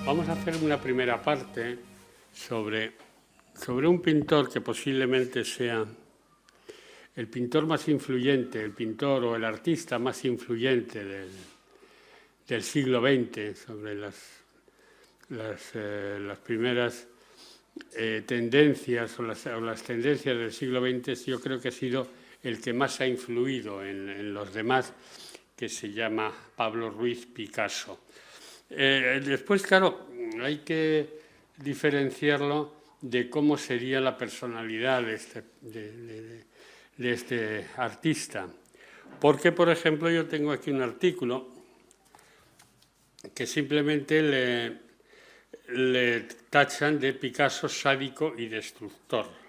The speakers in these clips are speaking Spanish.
Vamos a hacer una primera parte sobre un pintor que posiblemente sea el pintor más influyente, el pintor o el artista más influyente del siglo XX, sobre las primeras tendencias o las tendencias del siglo XX. Yo creo que ha sido el que más ha influido en los demás, que se llama Pablo Ruiz Picasso. Después, claro, hay que diferenciarlo de cómo sería la personalidad de este artista. Porque, por ejemplo, yo tengo aquí un artículo que simplemente le tachan de Picasso sádico y destructor.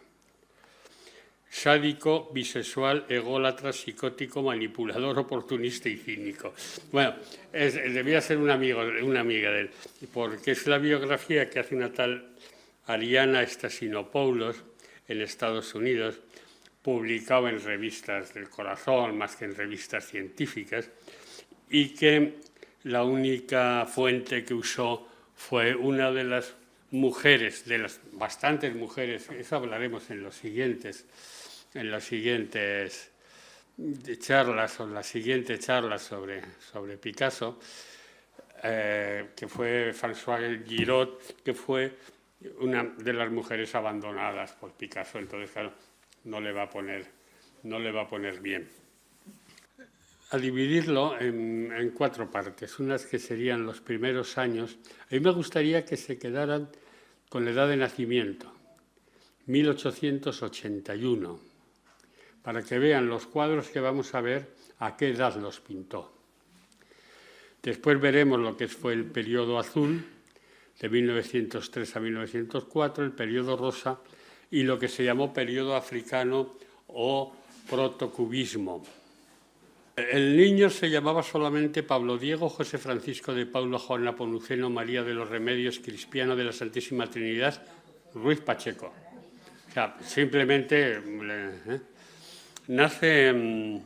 Sádico, bisexual, ególatra, psicótico, manipulador, oportunista y cínico. Bueno, debía ser una amiga de él, porque es la biografía que hace una tal Ariana Stasinopoulos en Estados Unidos, publicado en revistas del corazón más que en revistas científicas, y que la única fuente que usó fue una de las mujeres, de las bastantes mujeres, eso hablaremos en las siguientes charlas o en la siguiente charla sobre Picasso, que fue Françoise Giraud, que fue una de las mujeres abandonadas por Picasso. Entonces, claro, no le va a poner bien. A dividirlo en cuatro partes, unas que serían los primeros años. A mí me gustaría que se quedaran con la edad de nacimiento, 1881, para que vean los cuadros que vamos a ver a qué edad los pintó. Después veremos lo que fue el periodo azul, de 1903 a 1904, el periodo rosa y lo que se llamó periodo africano o protocubismo. El niño se llamaba solamente Pablo Diego José Francisco de Paula Juan Nepomuceno María de los Remedios Crispiano de la Santísima Trinidad Ruiz Pacheco. O sea, simplemente nace en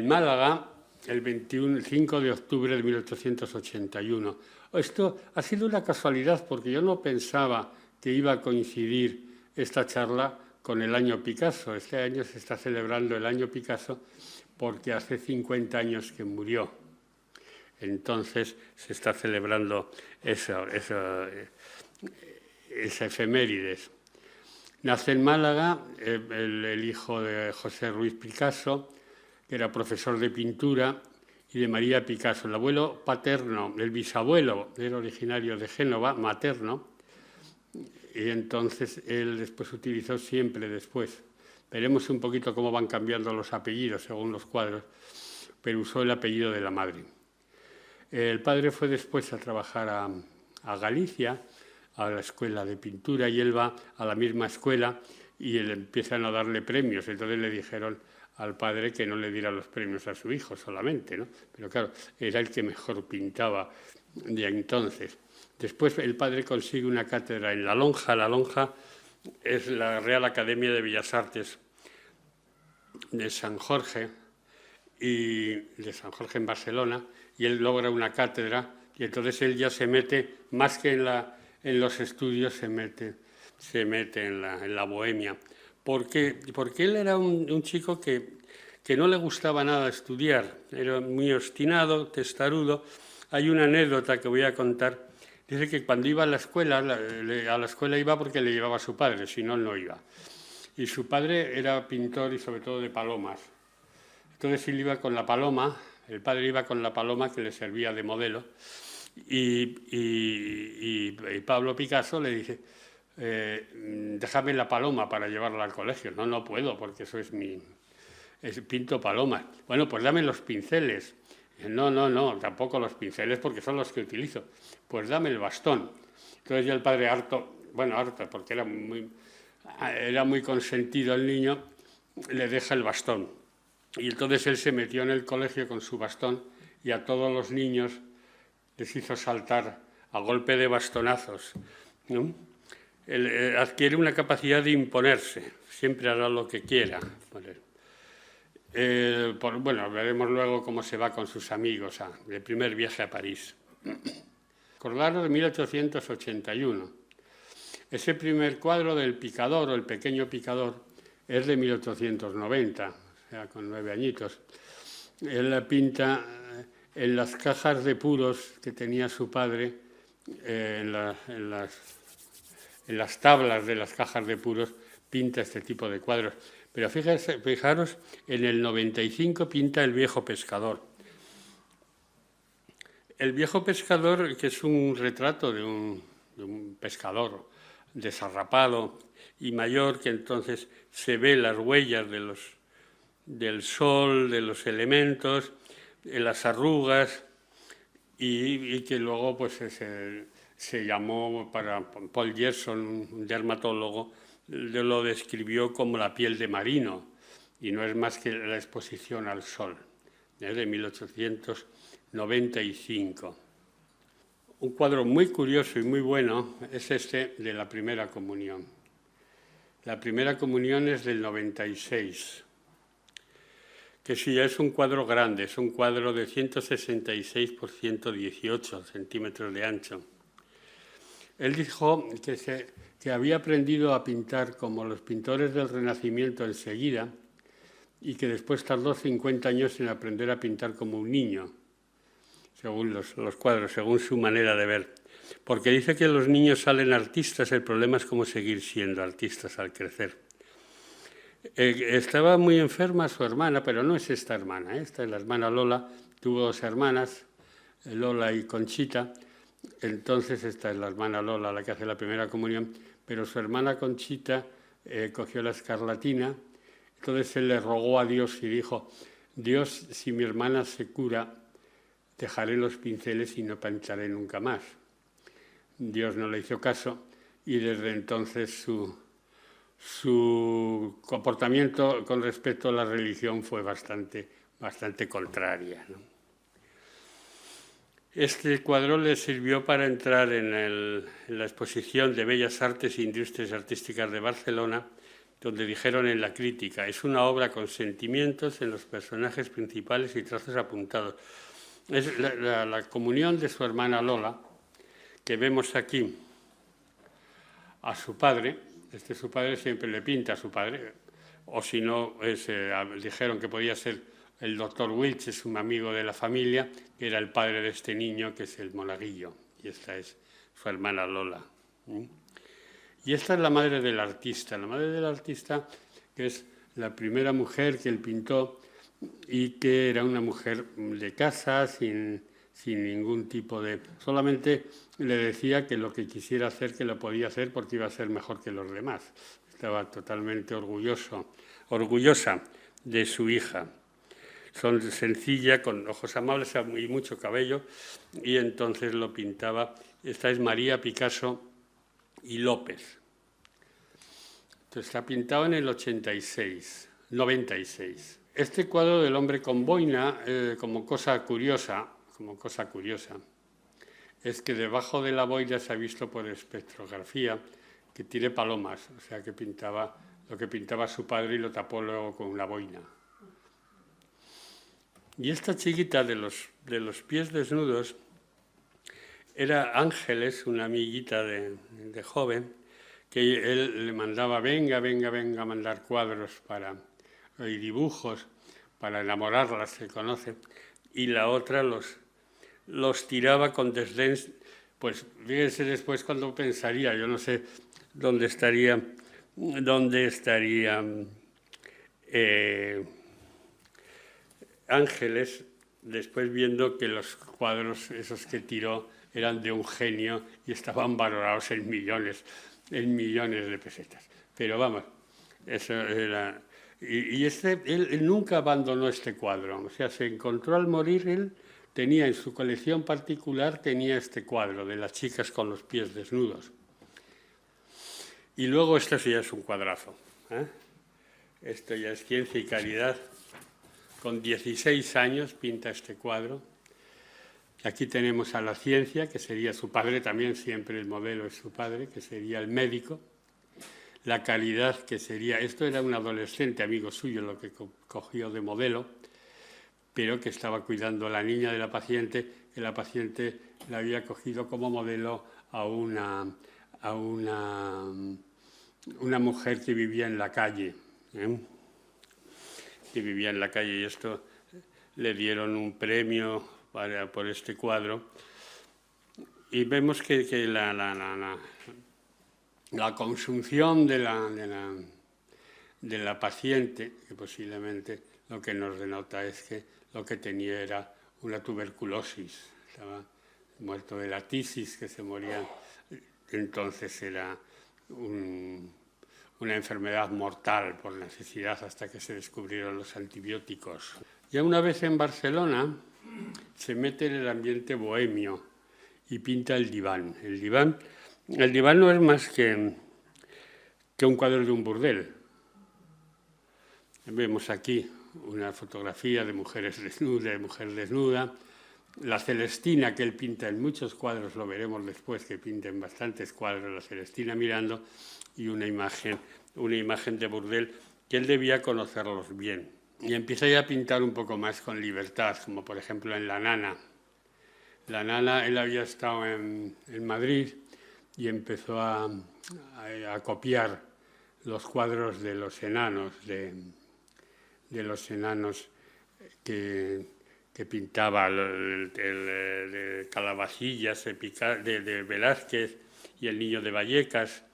Málaga el 5 de octubre de 1881. Esto ha sido una casualidad porque yo no pensaba que iba a coincidir esta charla con el año Picasso. Este año se está celebrando el año Picasso porque hace 50 años que murió. Entonces se está celebrando esa efemérides. Nace en Málaga el hijo de José Ruiz Picasso, que era profesor de pintura, y de María Picasso. El abuelo paterno, el bisabuelo, era originario de Génova, materno, y entonces él después utilizó siempre después. Veremos un poquito cómo van cambiando los apellidos según los cuadros, pero usó el apellido de la madre. El padre fue después a trabajar a Galicia, a la escuela de pintura, y él va a la misma escuela y él empiezan a darle premios. Entonces le dijeron al padre que no le diera los premios a su hijo solamente, ¿no? Pero claro, era el que mejor pintaba de entonces. Después el padre consigue una cátedra en La Lonja. La Lonja es la Real Academia de Bellas Artes de San Jorge en Barcelona, y él logra una cátedra, y entonces él ya se mete, más que en los estudios, se mete en la bohemia. Porque él era un chico que no le gustaba nada estudiar, era muy obstinado, testarudo. Hay una anécdota que voy a contar. Dice que cuando iba a la escuela iba porque le llevaba a su padre, si no, no iba. Y su padre era pintor y sobre todo de palomas. Entonces él iba con la paloma, el padre iba con la paloma que le servía de modelo, y Pablo Picasso le dice, déjame la paloma para llevarla al colegio. No, no puedo, porque eso pinto palomas. Bueno, pues dame los pinceles. No, tampoco los pinceles porque son los que utilizo. Pues dame el bastón. Entonces ya el padre harto, porque era muy consentido el niño, le deja el bastón. Y entonces él se metió en el colegio con su bastón y a todos los niños les hizo saltar a golpe de bastonazos, ¿no? Él adquiere una capacidad de imponerse, siempre hará lo que quiera. Veremos luego cómo se va con sus amigos, el primer viaje a París. Cordaro de 1881. Ese primer cuadro del picador, o el pequeño picador, es de 1890, o sea, con 9 añitos. Él la pinta en las cajas de puros que tenía su padre, en las tablas de las cajas de puros, pinta este tipo de cuadros. Pero fijaros, en el 95 pinta El viejo pescador. El viejo pescador, que es un retrato de un pescador desarrapado y mayor, que entonces se ve las huellas del sol, de los elementos, las arrugas, y que luego pues se llamó, para Paul Gerson, un dermatólogo, lo describió como la piel de marino, y no es más que la exposición al sol, de 1895. Un cuadro muy curioso y muy bueno es este de la Primera Comunión. La Primera Comunión es del 96, que sí, es un cuadro grande, es un cuadro de 166 por 118 centímetros de ancho. Él dijo que había aprendido a pintar como los pintores del Renacimiento enseguida y que después tardó 50 años en aprender a pintar como un niño, según los cuadros, según su manera de ver. Porque dice que los niños salen artistas, el problema es cómo seguir siendo artistas al crecer. Estaba muy enferma su hermana, pero no es esta hermana, esta es la hermana Lola, tuvo 2 hermanas, Lola y Conchita. Entonces esta es la hermana Lola, la que hace la Primera Comunión, pero su hermana Conchita cogió la escarlatina. Entonces él le rogó a Dios y dijo: Dios, si mi hermana se cura, dejaré los pinceles y no pincharé nunca más. Dios no le hizo caso y desde entonces su comportamiento con respecto a la religión fue bastante contraria, ¿no? Este cuadro le sirvió para entrar en la exposición de Bellas Artes e Industrias Artísticas de Barcelona, donde dijeron en la crítica: es una obra con sentimientos en los personajes principales y trazos apuntados. Es la comunión de su hermana Lola, que vemos aquí a su padre. Su padre siempre le pinta a su padre, o si no, dijeron que podía ser el doctor Wilches, un amigo de la familia, que era el padre de este niño, que es el monaguillo, y esta es su hermana Lola. Y esta es la madre del artista, que es la primera mujer que él pintó y que era una mujer de casa, sin ningún tipo de... Solamente le decía que lo que quisiera hacer, que lo podía hacer porque iba a ser mejor que los demás. Estaba totalmente orgullosa de su hija. Son sencilla, con ojos amables y mucho cabello, y entonces lo pintaba. Esta es María Picasso y López. Entonces está pintado en el 96. Este cuadro del hombre con boina, como cosa curiosa, es que debajo de la boina se ha visto por espectrografía que tiene palomas, o sea que pintaba lo que pintaba su padre y lo tapó luego con una boina. Y esta chiquita de los pies desnudos era Ángeles, una amiguita de joven, que él le mandaba: venga a mandar cuadros y dibujos para enamorarlas, se conoce, y la otra los tiraba con desdén. Pues fíjense después cuando pensaría, yo no sé dónde estaría Ángeles, después viendo que los cuadros esos que tiró eran de un genio y estaban valorados en millones de pesetas. Pero vamos, eso era... Y él nunca abandonó este cuadro, o sea, se encontró al morir, él tenía en su colección particular, tenía este cuadro de las chicas con los pies desnudos. Y luego esto sí ya es un cuadrazo, ¿eh? Esto ya es Ciencia y Caridad. Con 16 años pinta este cuadro. Aquí tenemos a la ciencia, que sería su padre también, siempre el modelo es su padre, que sería el médico. La caridad, que sería... Esto era un adolescente amigo suyo, lo que cogió de modelo, pero que estaba cuidando a la niña de la paciente, que la paciente le había cogido como modelo a una mujer que vivía en la calle, que vivía en la calle, y esto le dieron un premio por este cuadro. Y vemos que la consunción de la paciente, que posiblemente lo que nos denota es que lo que tenía era una tuberculosis, estaba muerto de la tisis, que se moría, entonces era una enfermedad mortal por necesidad hasta que se descubrieron los antibióticos. Ya una vez en Barcelona se mete en el ambiente bohemio y pinta el diván. El diván no es más que un cuadro de un burdel. Vemos aquí una fotografía de mujer desnuda. La Celestina, que él pinta en muchos cuadros, lo veremos después, que pinta en bastantes cuadros la Celestina mirando, y una imagen de burdel que él debía conocerlos bien. Y empieza ya a pintar un poco más con libertad, como por ejemplo en La Nana. La Nana, él había estado en Madrid y empezó a copiar los cuadros de los enanos, de los enanos que pintaba de Calabacillas, de Velázquez y el Niño de Vallecas.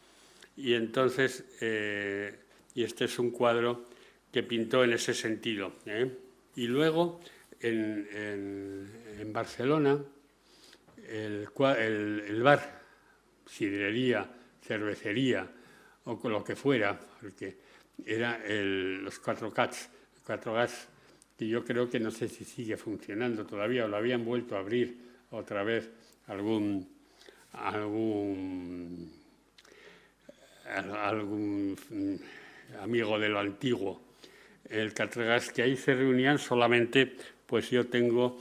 Y entonces, y este es un cuadro que pintó en ese sentido. Y luego, en Barcelona, el bar, sidrería, cervecería o con lo que fuera, porque era los Cuatro Gats, que yo creo que no sé si sigue funcionando todavía, o lo habían vuelto a abrir otra vez algún amigo de lo antiguo. El Catregàs, que ahí se reunían solamente, pues yo tengo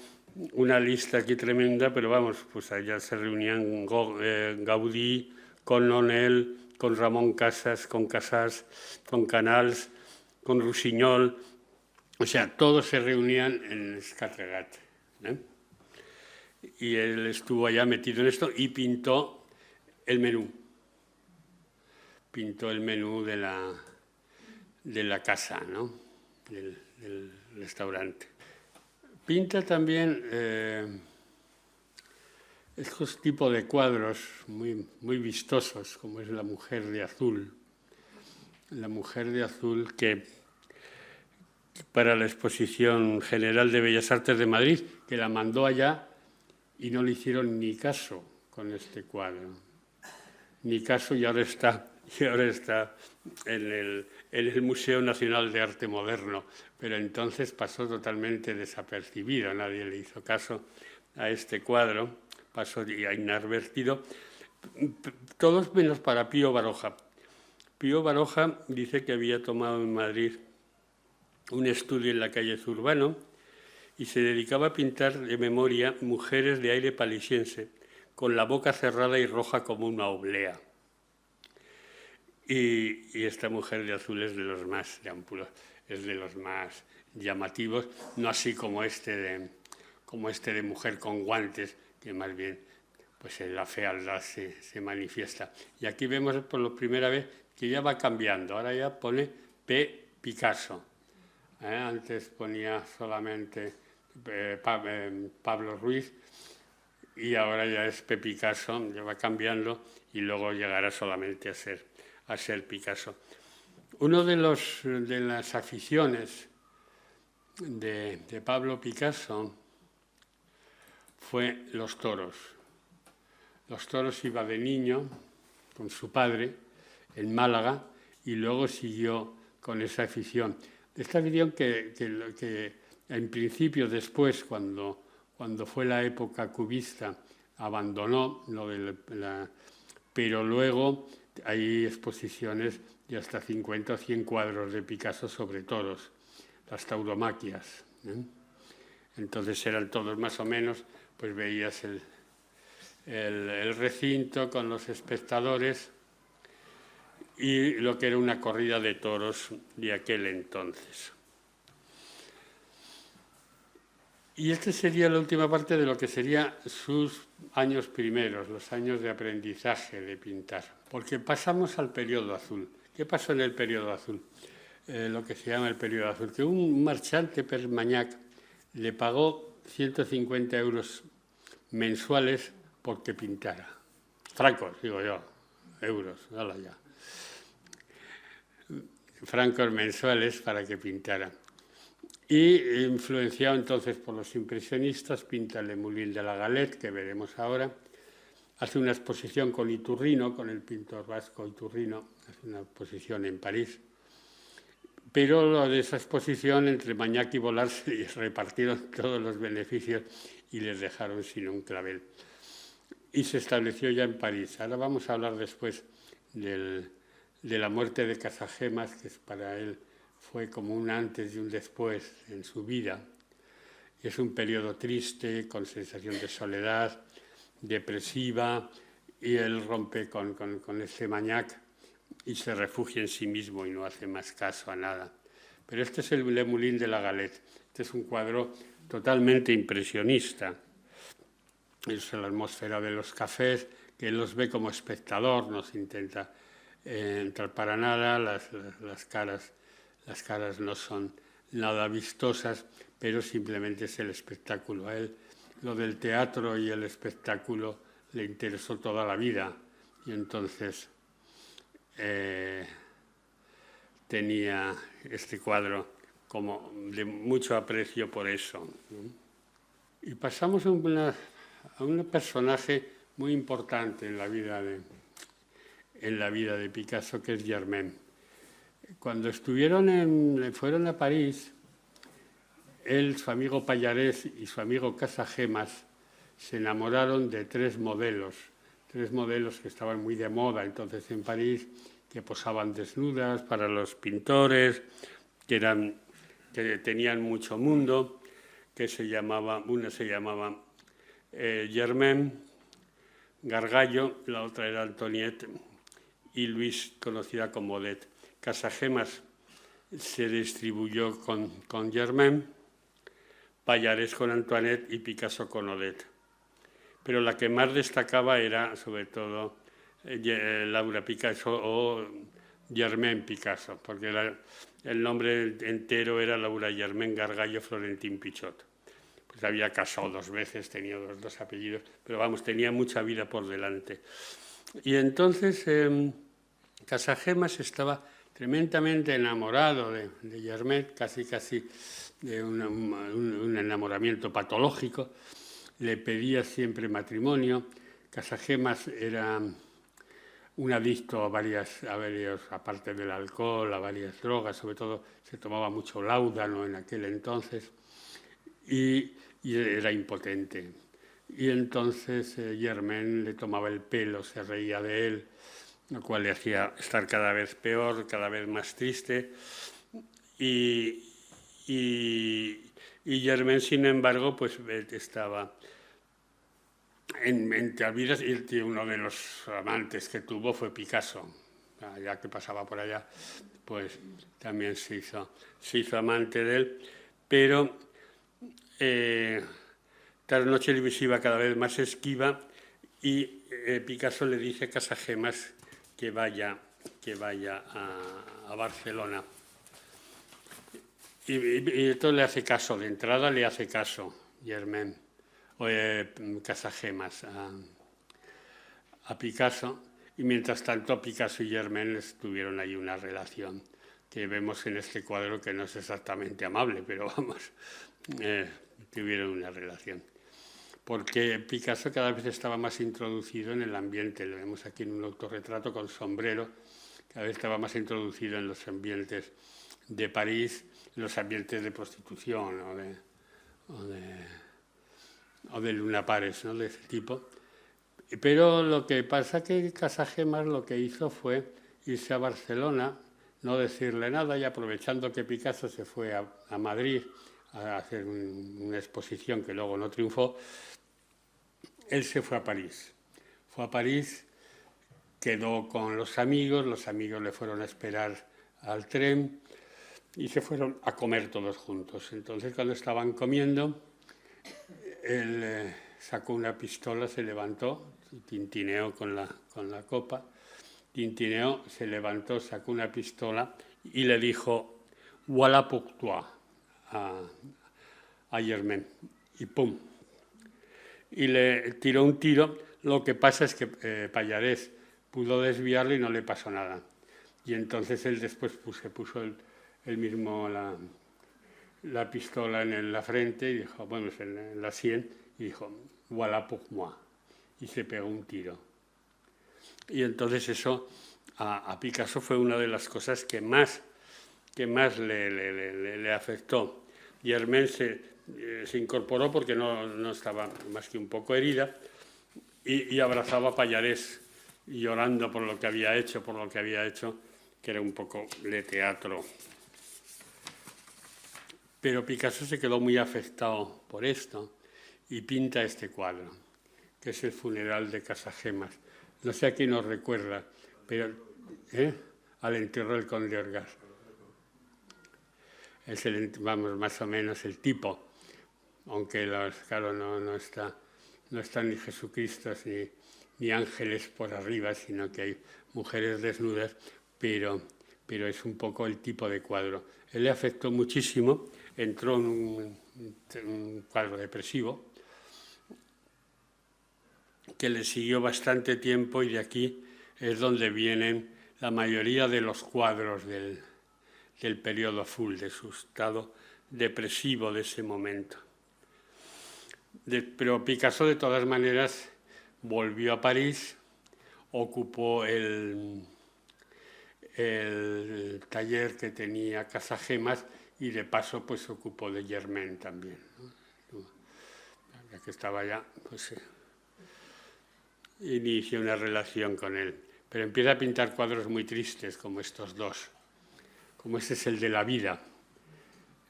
una lista aquí tremenda, pero vamos, pues allá se reunían Gaudí, con Nonel, con Ramón Casas, con Casas, con Canals, con Rusiñol, o sea, todos se reunían en Catregat. Y él estuvo allá metido en esto y pintó el menú. Pintó el menú de la casa, ¿no? del restaurante. Pinta también estos tipos de cuadros muy, muy vistosos, como es La Mujer de Azul. La Mujer de Azul, que para la Exposición General de Bellas Artes de Madrid, que la mandó allá y no le hicieron ni caso con este cuadro. Ni caso, y ahora está en el Museo Nacional de Arte Moderno, pero entonces pasó totalmente desapercibido, nadie le hizo caso a este cuadro, pasó inadvertido, todos menos para Pío Baroja. Pío Baroja dice que había tomado en Madrid un estudio en la calle Zurbano y se dedicaba a pintar de memoria mujeres de aire parisiense, con la boca cerrada y roja como una oblea. Y esta Mujer de Azul es de los más llamativos, no así como este de Mujer con guantes, que más bien pues en la fealdad se manifiesta. Y aquí vemos por la primera vez que ya va cambiando, ahora ya pone P. Picasso. Antes ponía solamente Pablo Ruiz, y ahora ya es P. Picasso, ya va cambiando y luego llegará solamente a ser Picasso. Uno de las aficiones de Pablo Picasso fue los toros. Los toros iba de niño con su padre en Málaga y luego siguió con esa afición. Esta afición que en principio después, cuando fue la época cubista, abandonó, pero luego hay exposiciones de hasta 50 o 100 cuadros de Picasso sobre toros, las tauromaquias. Entonces eran todos más o menos, pues veías el recinto con los espectadores y lo que era una corrida de toros de aquel entonces. Y esta sería la última parte de lo que serían sus años primeros, los años de aprendizaje de pintar. Porque pasamos al periodo azul. ¿Qué pasó en el periodo azul? Lo que se llama el periodo azul, que un marchante, Permagnac, le pagó 150 euros mensuales porque pintara. Francos, digo yo, euros, hala ya. Francos mensuales para que pintara. Y influenciado entonces por los impresionistas, pinta Le Moulin de la Galette, que veremos ahora. Hace una exposición con Iturrino, con el pintor vasco Iturrino, hace una exposición en París. Pero lo de esa exposición, entre Magnac y Vollard, se repartieron todos los beneficios y les dejaron sin un clavel. Y se estableció ya en París. Ahora vamos a hablar después de la muerte de Casagemas, que para él fue como un antes y un después en su vida. Es un periodo triste, con sensación de soledad, depresiva, y él rompe con ese Magnac y se refugia en sí mismo y no hace más caso a nada. Pero este es el Le Moulin de la Galette. Este es un cuadro totalmente impresionista. Es la atmósfera de los cafés, que él los ve como espectador, no se intenta entrar para nada, las caras no son nada vistosas, pero simplemente es el espectáculo. A él lo del teatro y el espectáculo le interesó toda la vida y entonces tenía este cuadro como de mucho aprecio por eso. Y pasamos a un personaje muy importante en la vida de Picasso, que es Germain. Cuando fueron a París, él, su amigo Pallarés y su amigo Casagemas se enamoraron de tres modelos que estaban muy de moda entonces en París, que posaban desnudas para los pintores, que tenían mucho mundo, una se llamaba Germaine Gargallo, la otra era Antoniette y Luis, conocida como Odette. Casagemas se distribuyó con Germaine, Pallarés con Antoinette y Picasso con Odette. Pero la que más destacaba era, sobre todo, Laura Picasso o Germaine Picasso, porque el nombre entero era Laura Germaine Gargallo Florentin Pichot. Pues había casado 2 veces, tenía los 2 apellidos, pero vamos, tenía mucha vida por delante. Y entonces Casagemas estaba tremendamente enamorado de Germaine, casi de un enamoramiento patológico. Le pedía siempre matrimonio. Casagemas era un adicto a varios, aparte del alcohol, a varias drogas, sobre todo se tomaba mucho láudano en aquel entonces y era impotente. Y entonces Germaine le tomaba el pelo, se reía de él, lo cual le hacía estar cada vez peor, cada vez más triste. Y Germaine, sin embargo, pues estaba entre vidas, y uno de los amantes que tuvo fue Picasso. Ya que pasaba por allá, pues también se hizo amante de él, pero cada noche se iba cada vez más esquiva y Picasso le dice a Casagemas que vaya a Barcelona. Y entonces le hace caso, de entrada le hace caso Germaine, Casagemas a Picasso, y mientras tanto Picasso y Germaine tuvieron ahí una relación que vemos en este cuadro, que no es exactamente amable, pero vamos, tuvieron una relación. Porque Picasso cada vez estaba más introducido en el ambiente, lo vemos aquí en un autorretrato con sombrero, cada vez estaba más introducido en los ambientes de París, en los ambientes de prostitución o de lunapares, ¿no?, de ese tipo. Pero lo que pasa que Casagemas lo que hizo fue irse a Barcelona, no decirle nada, y aprovechando que Picasso se fue a Madrid a hacer una exposición que luego no triunfó, él se fue a París. Fue a París, quedó con los amigos le fueron a esperar al tren y se fueron a comer todos juntos. Entonces, cuando estaban comiendo, él sacó una pistola, se levantó, tintineó con la copa, tintineó, se levantó, sacó una pistola y le dijo «Voilà pour toi» a Germain, y ¡pum! Y le tiró un tiro. Lo que pasa es que Pallarés pudo desviarlo y no le pasó nada. Y entonces él después se puso él mismo la pistola en la frente y dijo, bueno, en la sien, y dijo, voilà pour moi. Y se pegó un tiro. Y entonces eso a Picasso fue una de las cosas que más le afectó. Germain se incorporó porque no estaba más que un poco herida y abrazaba a Pallarés llorando por lo que había hecho, que era un poco de teatro. Pero Picasso se quedó muy afectado por esto y pinta este cuadro, que es el funeral de Casagemas. No sé a quién nos recuerda, pero al entierro del conde Orgaz. Es vamos, más o menos el tipo, aunque claro, no están ni Jesucristo ni ángeles por arriba, sino que hay mujeres desnudas, pero es un poco el tipo de cuadro. Él le afectó muchísimo, entró en un cuadro depresivo, que le siguió bastante tiempo, y de aquí es donde vienen la mayoría de los cuadros del periodo full, de su estado depresivo de ese momento. Pero Picasso, de todas maneras, volvió a París, ocupó el taller que tenía Casagemas y de paso pues ocupó de Germain también, ¿no? Ya que estaba allá, pues inició una relación con él. Pero empieza a pintar cuadros muy tristes como estos dos, como este es el de la vida.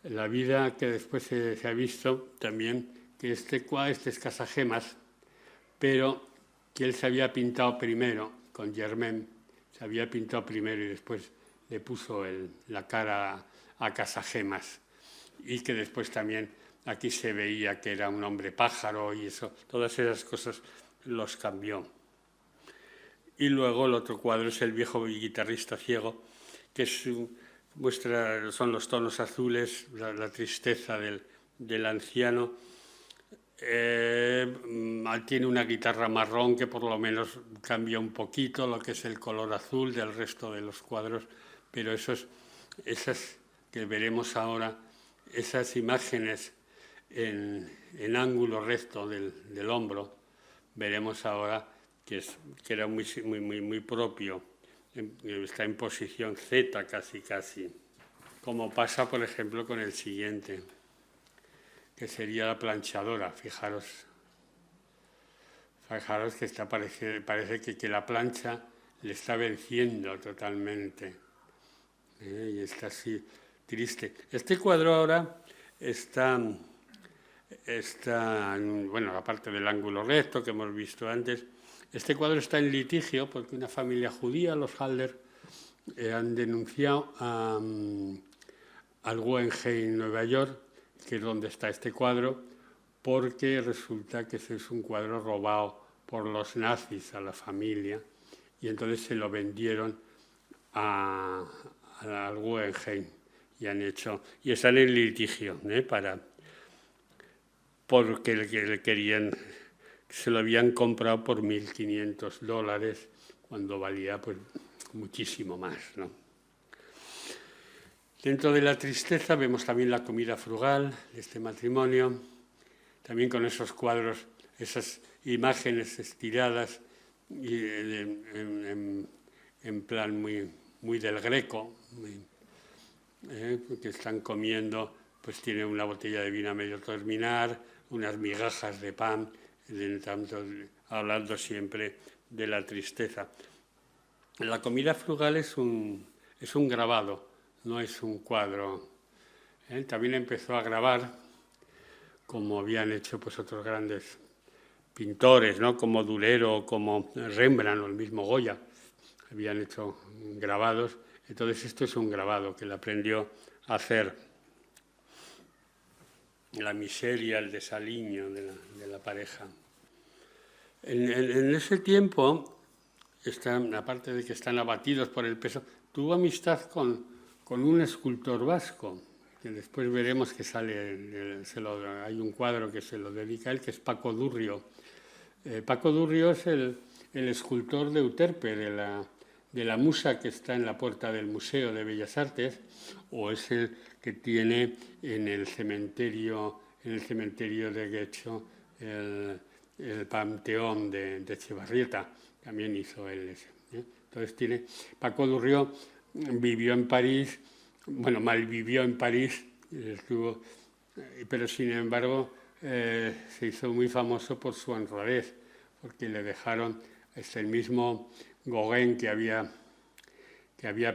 La vida que después se ha visto también, que este es Casagemas, pero que él se había pintado primero con Germain, se había pintado primero y después le puso la cara a Casagemas, y que después también aquí se veía que era un hombre pájaro y eso, todas esas cosas los cambió. Y luego el otro cuadro es el viejo guitarrista ciego, que son los tonos azules, la tristeza del anciano. Tiene una guitarra marrón que por lo menos cambia un poquito lo que es el color azul del resto de los cuadros, pero esas que veremos ahora, esas imágenes en ángulo recto del hombro, veremos ahora que era muy propio, está en posición Z casi, como pasa por ejemplo con el siguiente, que sería la planchadora. Fijaros que parece que la plancha le está venciendo totalmente, y está así triste. Este cuadro ahora está bueno, aparte del ángulo recto que hemos visto antes, este cuadro está en litigio porque una familia judía, los Halder, han denunciado al Guggenheim, Nueva York, que es donde está este cuadro, porque resulta que ese es un cuadro robado por los nazis a la familia, y entonces se lo vendieron al Guggenheim y están en litigio, porque le querían, se lo habían comprado por $1.500 cuando valía pues muchísimo más, ¿no? Dentro de la tristeza vemos también la comida frugal de este matrimonio, también con esos cuadros, esas imágenes estiradas y en plan muy del Greco, que están comiendo, pues tiene una botella de vino a medio terminar, unas migajas de pan, hablando siempre de la tristeza. La comida frugal es un grabado, no es un cuadro. También empezó a grabar, como habían hecho pues otros grandes pintores, ¿no? Como Durero, como Rembrandt o el mismo Goya, habían hecho grabados. Entonces esto es un grabado que él aprendió a hacer. la miseria, el desaliño de la pareja. En ese tiempo, aparte de que están abatidos por el peso, tuvo amistad con un escultor vasco, que después veremos que sale, hay un cuadro que se lo dedica a él, que es Paco Durrio. Paco Durrio es el escultor de Euterpe, de la musa que está en la puerta del Museo de Bellas Artes, o es el que tiene en el cementerio de Guecho el Panteón de Etxebarrieta, también hizo él ese. Entonces Paco Durrio vivió en París, bueno, malvivió en París, pero sin embargo se hizo muy famoso por su honradez, porque le dejaron el mismo Gauguin que había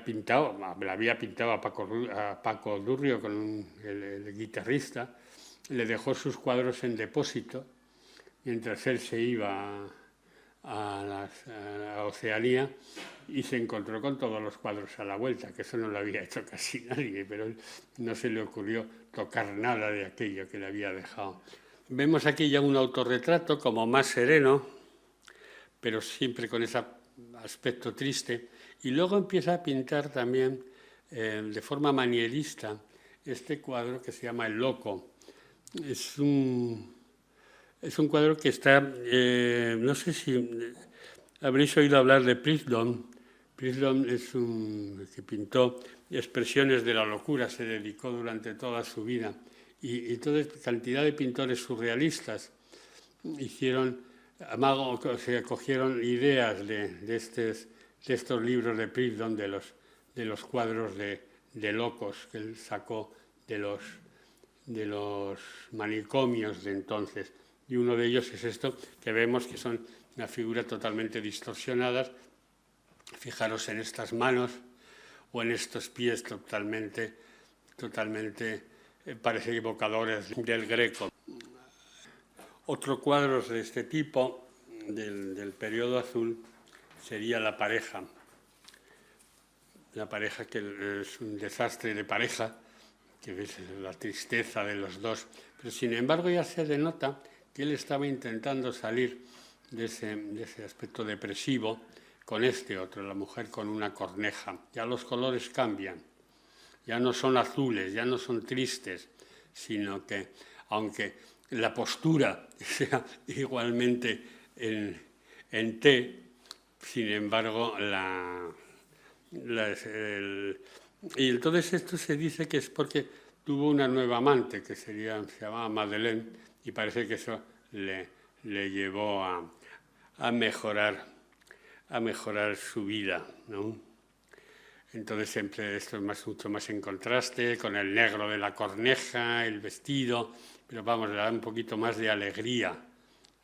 pintado, le había pintado a Paco Durrio con el guitarrista, le dejó sus cuadros en depósito mientras él se iba a Oceanía y se encontró con todos los cuadros a la vuelta, que eso no lo había hecho casi nadie, pero él no se le ocurrió tocar nada de aquello que le había dejado. Vemos aquí ya un autorretrato como más sereno, pero siempre con ese aspecto triste, y luego empieza a pintar también de forma manierista este cuadro que se llama El Loco. Es un cuadro que está, no sé si habréis oído hablar de Prisdon. Prisdon es que pintó expresiones de la locura, se dedicó durante toda su vida, y toda cantidad de pintores surrealistas cogieron ideas de estos libros de Prisdon, de los cuadros de locos que él sacó de los manicomios de entonces. Y uno de ellos es esto, que vemos que son una figura totalmente distorsionadas. Fijaros en estas manos o en estos pies totalmente parece evocadores del Greco. Otro cuadro de este tipo, del periodo azul, sería La pareja. La pareja, que es un desastre de pareja, que ves la tristeza de los dos. Pero sin embargo ya se denota que él estaba intentando salir de ese aspecto depresivo con este otro, la mujer con una corneja. Ya los colores cambian, ya no son azules, ya no son tristes, sino que, aunque la postura sea igualmente en T, sin embargo, y entonces esto se dice que es porque tuvo una nueva amante, que se llamaba Madeleine, y parece que eso le llevó a mejorar su vida, ¿no? Entonces siempre esto es mucho más en contraste con el negro de la corneja, el vestido, pero vamos, le da un poquito más de alegría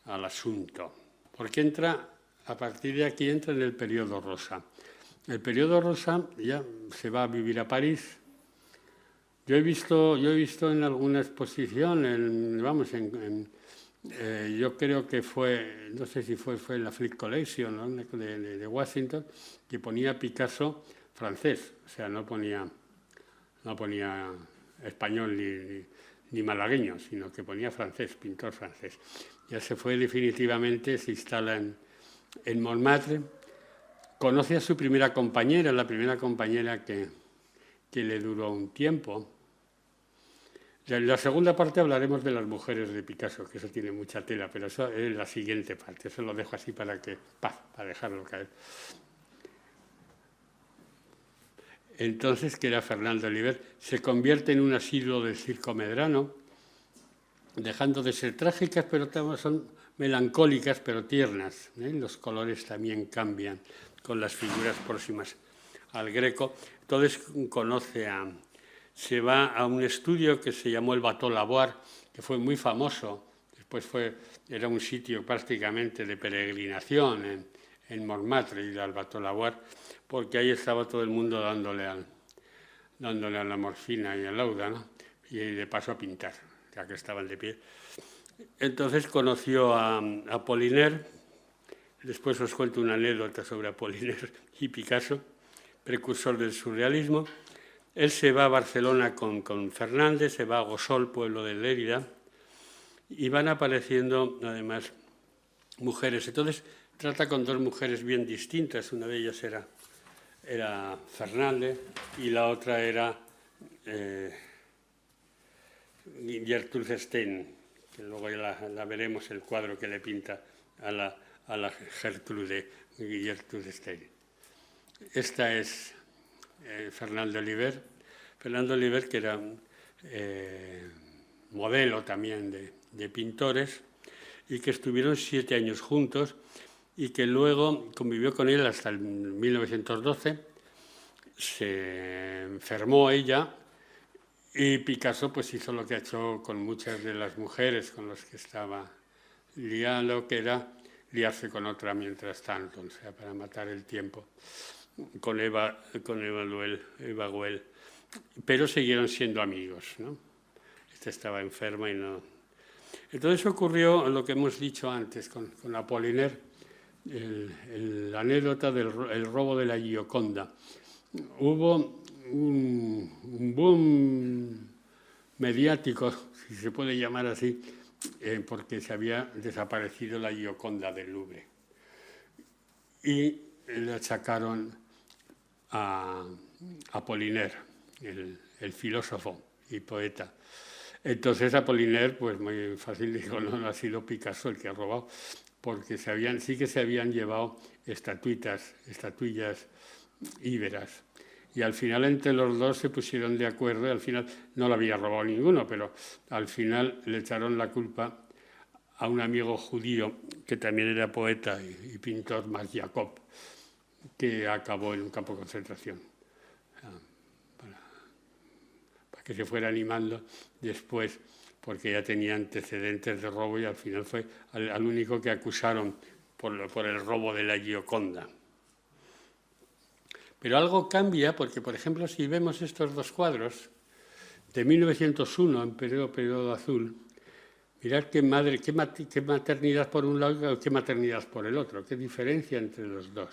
al asunto. Porque a partir de aquí entra en el periodo rosa. El periodo rosa ya se va a vivir a París. Yo he visto en alguna exposición, yo creo que fue, no sé si fue en la Frick Collection, ¿no? de Washington, que ponía Picasso francés, o sea, no ponía español ni malagueño, sino que ponía francés, pintor francés. Ya se fue definitivamente, se instala en Montmartre, conoce a su primera compañera, la primera compañera que le duró un tiempo. En la segunda parte hablaremos de las mujeres de Picasso, que eso tiene mucha tela, pero eso es la siguiente parte, eso lo dejo así para dejarlo caer. Entonces, que era Fernando Oliver, se convierte en un asiduo del Circo Medrano, dejando de ser trágicas, pero son melancólicas, pero tiernas. Los colores también cambian con las figuras próximas al Greco. Entonces se va a un estudio que se llamó el Bateau Lavoir, que fue muy famoso. Después era un sitio prácticamente de peregrinación en Montmartre, y al Bateau Lavoir, porque ahí estaba todo el mundo dándole a la morfina y al lauda, ¿no? Y de paso a pintar, ya que estaban de pie. Entonces conoció a Apollinaire. Después os cuento una anécdota sobre Apollinaire y Picasso, precursor del surrealismo. Él se va a Barcelona con Fernández, se va a Gosol, pueblo de Lérida, y van apareciendo además mujeres. Entonces trata con dos mujeres bien distintas. Una de ellas era Fernández y la otra era Gertrude Stein, que luego la veremos, el cuadro que le pinta a la Gertrude Stein. Esta es Fernando Oliver. Fernando Oliver, que era modelo también de pintores, y que estuvieron 7 años juntos y que luego convivió con él hasta el 1912. Se enfermó ella y Picasso pues hizo lo que ha hecho con muchas de las mujeres con las que estaba liado, que era liarse con otra mientras tanto, o sea, para matar el tiempo, con Eva Goel. Pero siguieron siendo amigos, ¿no? Esta estaba enferma y no. Entonces ocurrió lo que hemos dicho antes con Apollinaire, la anécdota del robo de la Gioconda. Hubo un boom mediático, si se puede llamar así, porque se había desaparecido la Gioconda del Louvre. Y le achacaron a Apollinaire, el filósofo y poeta. Entonces Apollinaire, pues muy fácil, dijo, no ha sido Picasso el que ha robado, porque sí que se habían llevado estatuillas íberas. Y al final entre los dos se pusieron de acuerdo, y al final no lo había robado ninguno, pero al final le echaron la culpa a un amigo judío, que también era poeta y pintor, Max Jacob, que acabó en un campo de concentración. Para que se fuera animando después, porque ya tenía antecedentes de robo y al final fue al único que acusaron por el robo de la Gioconda. Pero algo cambia porque, por ejemplo, si vemos estos dos cuadros de 1901 en periodo azul, mirad qué maternidad por un lado y qué maternidad por el otro, qué diferencia entre los dos.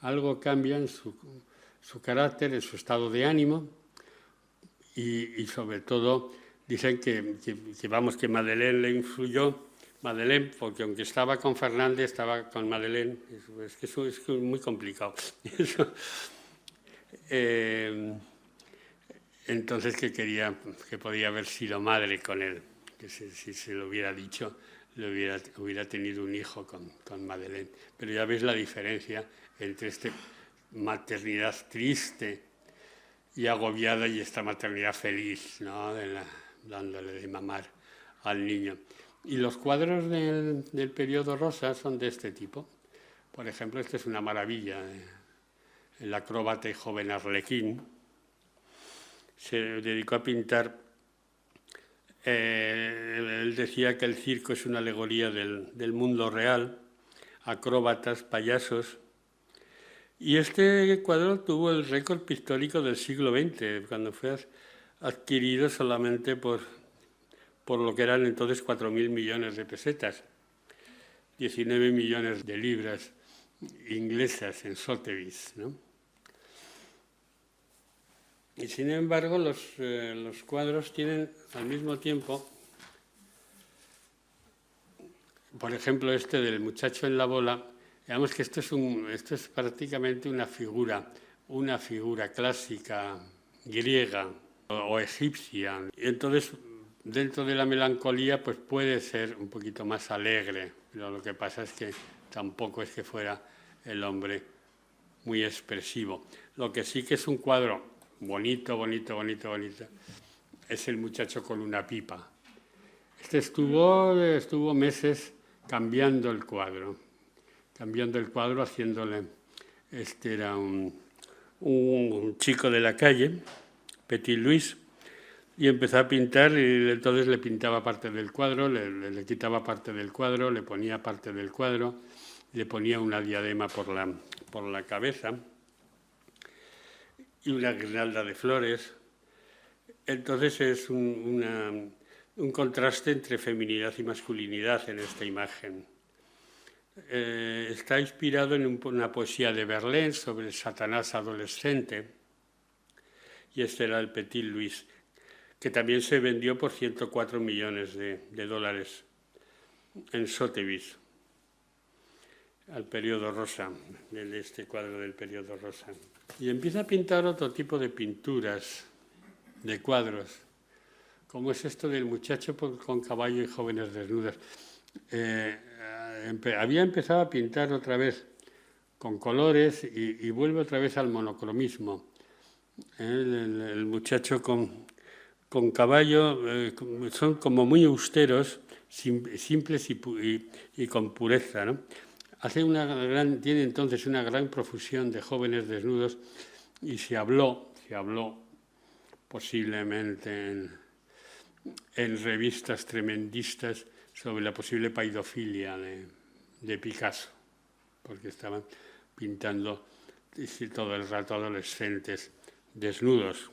Algo cambia en su carácter, en su estado de ánimo y sobre todo dicen que Madeleine le influyó. Madeleine, porque aunque estaba con Fernández, estaba con Madeleine. Es que es muy complicado. Entonces que podía haber sido madre con él, que si se lo hubiera dicho, hubiera tenido un hijo con Madeleine. Pero ya ves la diferencia entre esta maternidad triste y agobiada y esta maternidad feliz, ¿no? Dándole de mamar al niño. Y los cuadros del periodo rosa son de este tipo. Por ejemplo, este es una maravilla. El acróbata y joven Arlequín se dedicó a pintar. Él decía que el circo es una alegoría del mundo real, acróbatas, payasos. Y este cuadro tuvo el récord pictórico del siglo XX, cuando fue adquirido solamente por lo que eran entonces 4.000 millones de pesetas, 19 millones de libras inglesas en Sotheby's, ¿no? Y sin embargo, los cuadros tienen al mismo tiempo, por ejemplo, este del muchacho en la bola, digamos que esto es prácticamente una figura clásica griega o egipcia. Y entonces, dentro de la melancolía, pues puede ser un poquito más alegre, pero lo que pasa es que tampoco es que fuera el hombre muy expresivo. Lo que sí que es un cuadro bonito, es el muchacho con una pipa. Este estuvo meses cambiando el cuadro, haciéndole. Este era un chico de la calle, Petit Louis, y empezó a pintar y entonces le pintaba parte del cuadro, le quitaba parte del cuadro, le ponía parte del cuadro, le ponía una diadema por la cabeza y una guirnalda de flores. Entonces es un contraste entre feminidad y masculinidad en esta imagen. Está inspirado en una poesía de Verlaine sobre Satanás adolescente y este era el Petit Louis, que también se vendió por 104 millones de dólares en Sotheby's, al periodo rosa, de este cuadro del periodo rosa. Y empieza a pintar otro tipo de pinturas, de cuadros, como es esto del muchacho con caballo y jóvenes desnudas. Había empezado a pintar otra vez con colores y vuelve otra vez al monocromismo. El muchacho con caballo son como muy austeros, simples y con pureza, ¿no? Tiene entonces una gran profusión de jóvenes desnudos y se habló posiblemente en revistas tremendistas sobre la posible paidofilia de Picasso, porque estaban pintando todo el rato adolescentes desnudos.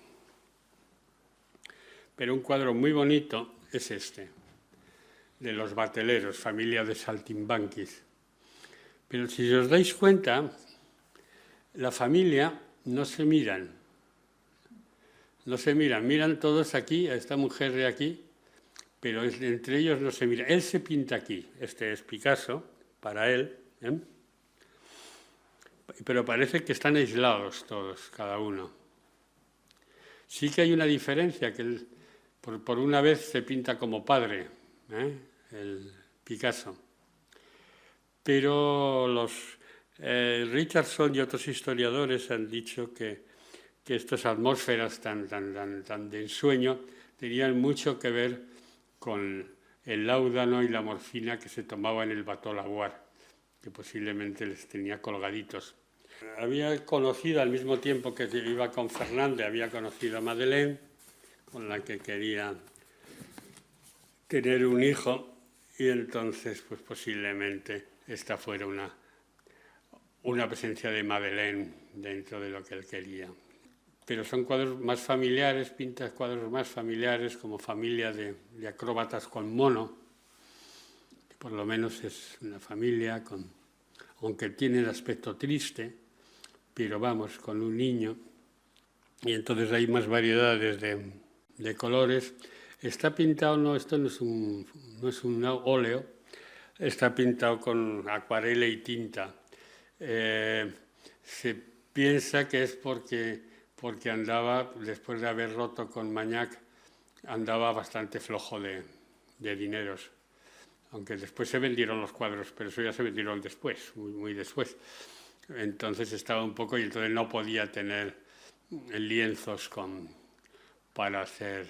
Pero un cuadro muy bonito es este, de los bateleros, familia de saltimbanquis. Pero si os dais cuenta, la familia no se miran, miran todos aquí, a esta mujer de aquí, pero entre ellos no se miran. Él se pinta aquí, este es Picasso, para él, pero parece que están aislados todos, cada uno. Sí que hay una diferencia, que él, por una vez se pinta como padre, el Picasso. Pero Richardson y otros historiadores han dicho que estas atmósferas tan de ensueño tenían mucho que ver con el láudano y la morfina que se tomaba en el Bateau Lavoir, que posiblemente les tenía colgaditos. Había conocido al mismo tiempo que iba con Fernández, había conocido a Madeleine, con la que quería tener un hijo, y entonces pues posiblemente esta fuera una presencia de Madeleine dentro de lo que él quería. Pero son cuadros más familiares, pinta cuadros más familiares, como familia de acróbatas con mono, que por lo menos es una familia, aunque tiene el aspecto triste, pero vamos, con un niño, y entonces hay más variedades de colores. Está pintado, esto no es un óleo, está pintado con acuarela y tinta. Se piensa que es porque andaba, después de haber roto con Magnac, andaba bastante flojo de dineros. Aunque después se vendieron los cuadros, pero eso ya se vendieron después, muy después. Entonces estaba un poco, y entonces no podía tener lienzos para hacer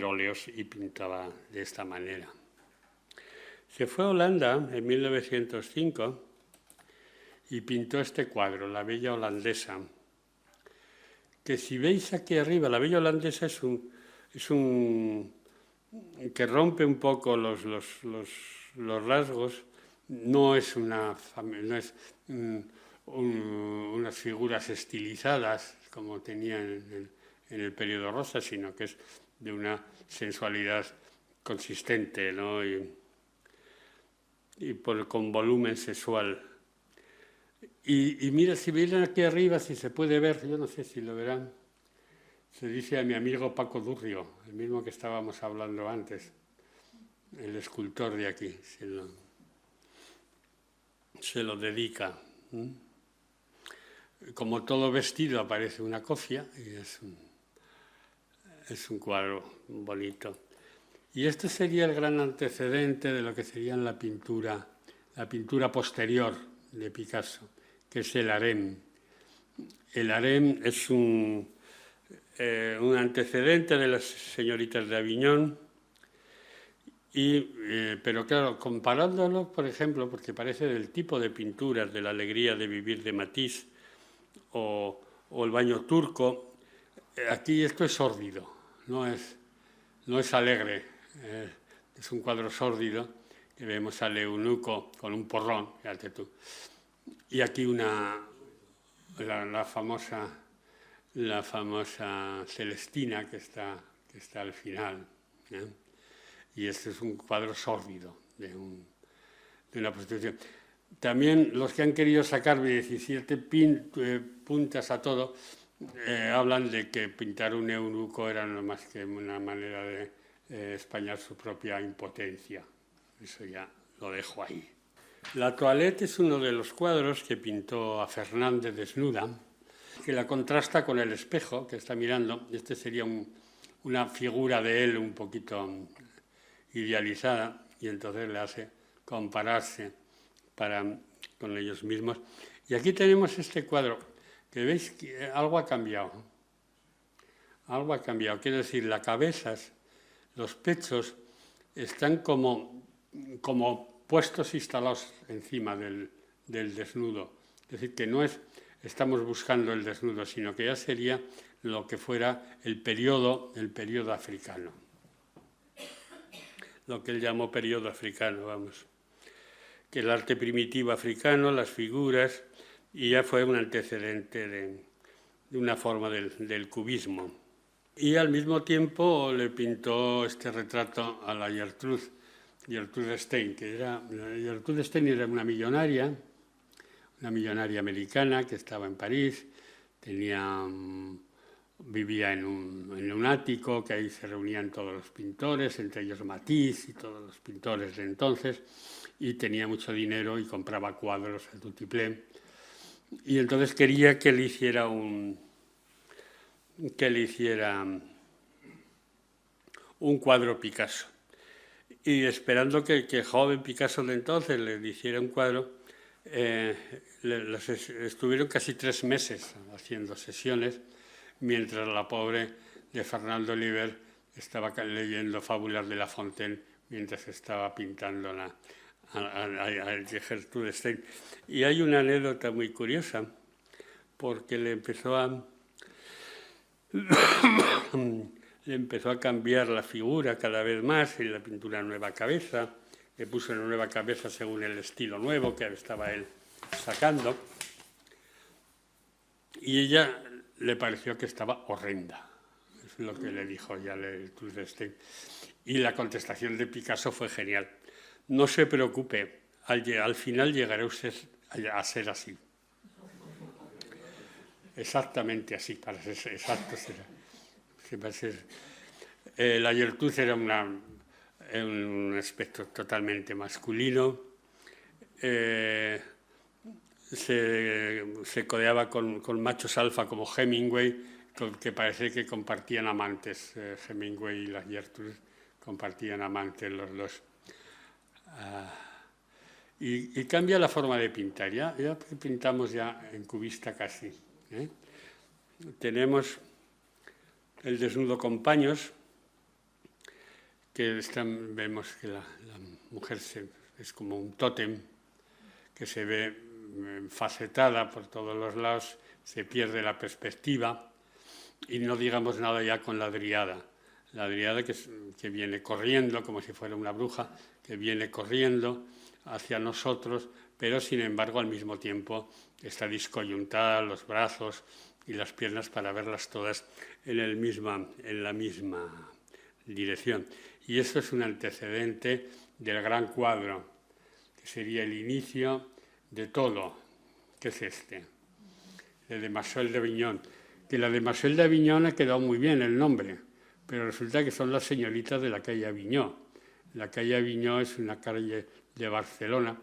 óleos, y pintaba de esta manera. Se fue a Holanda en 1905 y pintó este cuadro, La Bella Holandesa, que si veis aquí arriba, La Bella Holandesa es un que rompe un poco los rasgos, no es unas figuras estilizadas como tenía en el periodo rosa, sino que es de una sensualidad consistente, ¿no? Con volumen sexual. Y mira, si miran aquí arriba, si se puede ver, yo no sé si lo verán, se dice a mi amigo Paco Durrio, el mismo que estábamos hablando antes, el escultor de aquí, se lo dedica. Como todo vestido aparece una cofia, y es un cuadro bonito. Y este sería el gran antecedente de lo que sería la pintura posterior de Picasso, que es el harem. El harem es un antecedente de las señoritas de Aviñón, pero claro, comparándolo, por ejemplo, porque parece del tipo de pinturas de La alegría de vivir de Matisse o el baño turco, aquí esto es sórdido, no es alegre, es un cuadro sórdido, que vemos al eunuco con un porrón, fíjate tú, y aquí la famosa Celestina que está al final, y este es un cuadro sórdido de una prostitución. También los que han querido sacarme 17 puntas a todo, hablan de que pintar un eunuco era no más que una manera de españar su propia impotencia. Eso ya lo dejo ahí. La Toilette es uno de los cuadros que pintó a Fernández desnuda, que la contrasta con el espejo que está mirando. Este sería una figura de él un poquito idealizada y entonces le hace compararse con ellos mismos. Y aquí tenemos este cuadro, que veis que algo ha cambiado. Algo ha cambiado. Quiero decir, las cabezas, los pechos están como puestos instalados encima del desnudo. Es decir, que no estamos buscando el desnudo, sino que ya sería lo que fuera el periodo africano. Lo que él llamó periodo africano, vamos. Que el arte primitivo africano, las figuras, y ya fue un antecedente de una forma del cubismo. Y al mismo tiempo le pintó este retrato a la Gertrude Stein, Gertrude Stein era una millonaria americana que estaba en París, vivía en un ático, que ahí se reunían todos los pintores, entre ellos Matisse y todos los pintores de entonces, y tenía mucho dinero y compraba cuadros a tutiplén. Y entonces quería que le hiciera un cuadro Picasso. Y esperando que el joven Picasso de entonces le hiciera un cuadro, estuvieron casi 3 meses haciendo sesiones, mientras la pobre de Fernando Oliver estaba leyendo Fábulas de La Fontaine mientras estaba pintando a Gertrude Stein. Y hay una anécdota muy curiosa, porque le empezó a cambiar la figura cada vez más y le pintó una nueva cabeza, le puso una nueva cabeza según el estilo nuevo que estaba él sacando, y ella le pareció que estaba horrenda. Es lo que le dijo ya Gertrude Stein. Y la contestación de Picasso fue genial. No se preocupe, al final llegará usted a ser así. Exactamente así, para ser exacto será. La Gertrude era un aspecto totalmente masculino. Se codeaba con machos alfa como Hemingway, que parece que compartían amantes. Hemingway y la Gertrude compartían amantes los dos. Y cambia la forma de pintar. Ya pintamos ya en cubista casi. Tenemos el desnudo con paños, que vemos que la mujer es como un tótem que se ve facetada por todos los lados, se pierde la perspectiva, y no digamos nada ya con la dríada. La dríada que viene corriendo, como si fuera una bruja, que viene corriendo hacia nosotros, pero sin embargo al mismo tiempo está discoyuntada los brazos y las piernas para verlas todas en la misma dirección. Y esto es un antecedente del gran cuadro, que sería el inicio de todo, que es este, de Marcel d'Avignon. Que la de Marcel d'Avignon ha quedado muy bien el nombre, pero resulta que son las señoritas de la calle Aviñó. La calle Aviñó es una calle de Barcelona,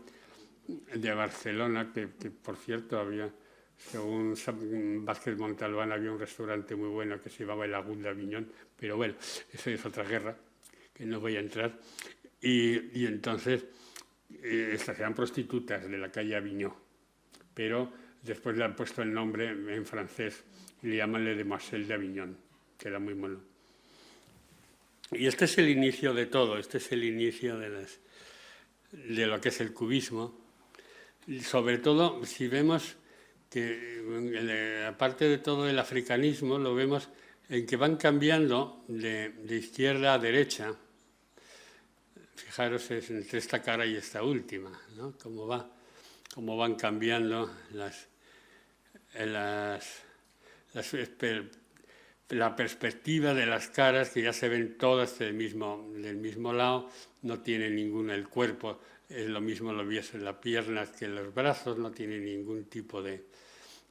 que por cierto había, según Vázquez Montalbán, había un restaurante muy bueno que se llamaba el Agún d'Avignon, pero bueno, eso es otra guerra, que no voy a entrar. Y entonces, estas eran prostitutas de la calle Aviñó, pero después le han puesto el nombre en francés y le llaman de Marcel d'Avignon, que era muy mono. Y este es el inicio de todo, este es el inicio de lo que es el cubismo. Y sobre todo, si vemos que, aparte de todo el africanismo, lo vemos en que van cambiando de izquierda a derecha. Fijaros entre esta cara y esta última, ¿no? Cómo van cambiando la perspectiva de las caras, que ya se ven todas del mismo lado, no tiene ninguna, el cuerpo es lo mismo, lo ves en las piernas que en los brazos, no tiene ningún tipo de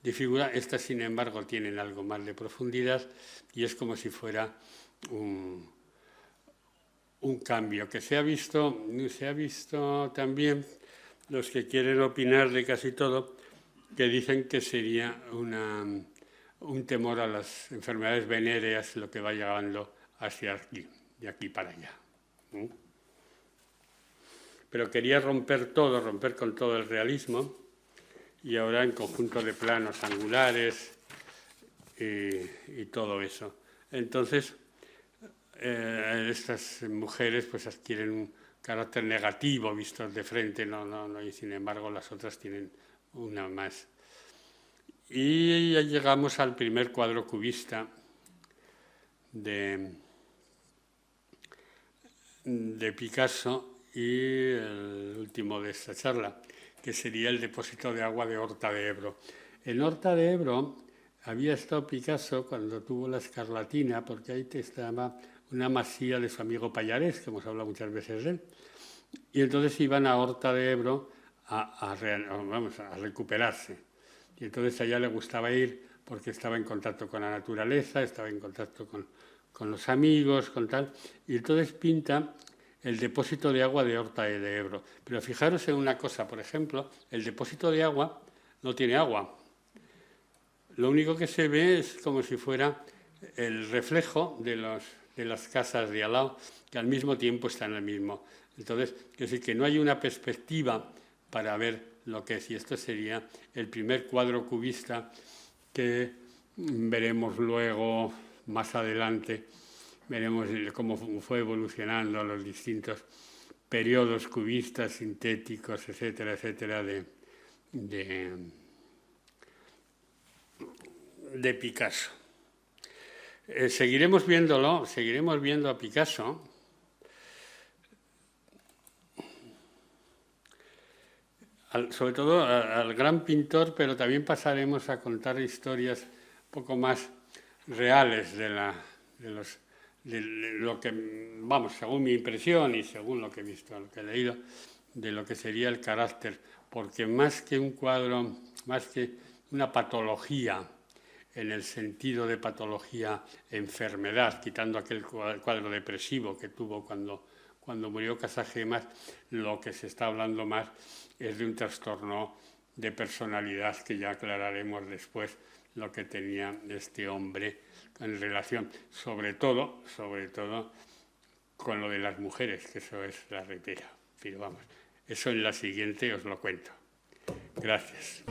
de figura. Estas, sin embargo, tienen algo más de profundidad y es como si fuera un cambio que se ha visto también, los que quieren opinar de casi todo, que dicen que sería un temor a las enfermedades venéreas lo que va llegando hacia aquí, de aquí para allá. Pero quería romper con todo el realismo, y ahora en conjunto de planos angulares y todo eso. Entonces, estas mujeres pues adquieren un carácter negativo vistos de frente, y sin embargo las otras tienen una más. Y ya llegamos al primer cuadro cubista de Picasso y el último de esta charla, que sería el depósito de agua de Horta de Ebro. En Horta de Ebro había estado Picasso cuando tuvo la escarlatina, porque ahí estaba una masía de su amigo Pallarés, que hemos hablado muchas veces de él, y entonces iban a Horta de Ebro a recuperarse. Y entonces a ella le gustaba ir porque estaba en contacto con la naturaleza, estaba en contacto con los amigos, con tal, y entonces pinta el depósito de agua de Horta de Ebro. Pero fijaros en una cosa, por ejemplo, el depósito de agua no tiene agua. Lo único que se ve es como si fuera el reflejo de las casas de al lado, que al mismo tiempo están en el mismo. Entonces, es decir, que no hay una perspectiva para ver lo que es. Y esto sería el primer cuadro cubista que veremos luego, más adelante, veremos cómo fue evolucionando los distintos periodos cubistas, sintéticos, etcétera, etcétera, de Picasso. Seguiremos viendo a Picasso. Sobre todo al gran pintor, pero también pasaremos a contar historias un poco más reales de lo que, según mi impresión y según lo que he visto, lo que he leído, de lo que sería el carácter, porque más que un cuadro, más que una patología, en el sentido de patología, enfermedad, quitando aquel cuadro depresivo que tuvo cuando murió Casagemas, lo que se está hablando más es de un trastorno de personalidad, que ya aclararemos después lo que tenía este hombre en relación, sobre todo con lo de las mujeres, que eso es la repera. Pero eso en la siguiente os lo cuento. Gracias.